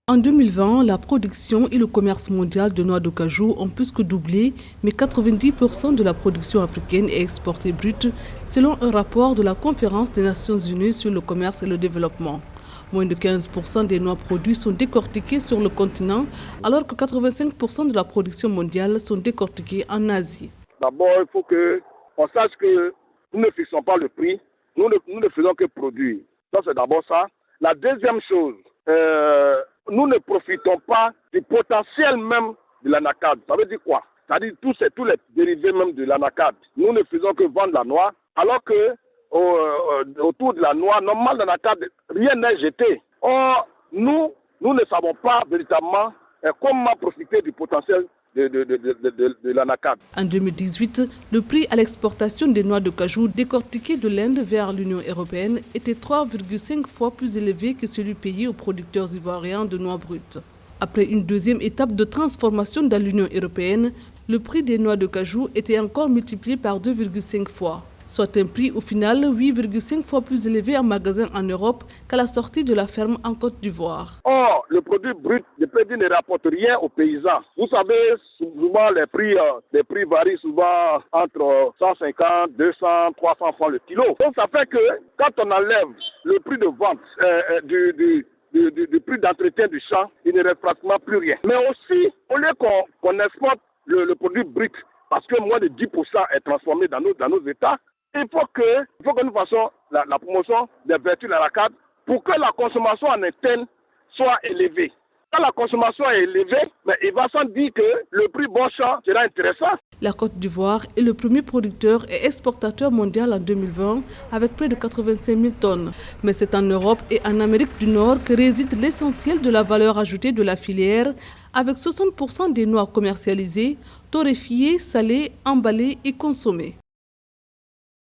En 2020, la production et le commerce mondial de noix de cajou ont plus que doublé, mais 90% de la production africaine est exportée brute, selon un rapport de la Conférence des Nations Unies sur le commerce et le développement. Moins de 15% des noix produites sont décortiquées sur le continent, alors que 85% de la production mondiale sont décortiquées en Asie. D'abord, il faut qu'on sache que nous ne fixons pas le prix, nous ne faisons que produire. Ça, c'est d'abord ça. La deuxième chose, nous ne profitons pas du potentiel même de l'anacarde. Ça veut dire quoi? C'est-à-dire tous les dérivés même de l'anacarde. Nous ne faisons que vendre la noix, alors que autour de la noix normale d'anacarde, rien n'est jeté. Or, nous ne savons pas véritablement comment profiter du potentiel de l'anacarde. En 2018, le prix à l'exportation des noix de cajou décortiquées de l'Inde vers l'Union européenne était 3,5 fois plus élevé que celui payé aux producteurs ivoiriens de noix brutes. Après une deuxième étape de transformation dans l'Union européenne, le prix des noix de cajou était encore multiplié par 2,5 fois, soit un prix au final 8,5 fois plus élevé en magasin en Europe qu'à la sortie de la ferme en Côte d'Ivoire. Or, le produit brut ne rapporte rien aux paysans. Vous savez, souvent les prix varient souvent entre 150, 200, 300 francs le kilo. Donc ça fait que quand on enlève le prix de vente du prix d'entretien du champ, il ne reste pratiquement plus rien. Mais aussi, au lieu qu'on exporte le produit brut, parce que moins de 10% est transformé dans nos États, il faut que nous fassions la promotion des vertus de l'anacarde pour que la consommation en interne soit élevée. Quand la consommation est élevée, mais il va sans dire que le prix bon champ sera intéressant. La Côte d'Ivoire est le premier producteur et exportateur mondial en 2020 avec près de 85 000 tonnes. Mais c'est en Europe et en Amérique du Nord que réside l'essentiel de la valeur ajoutée de la filière, avec 60% des noix commercialisées, torréfiées, salées, emballées et consommées.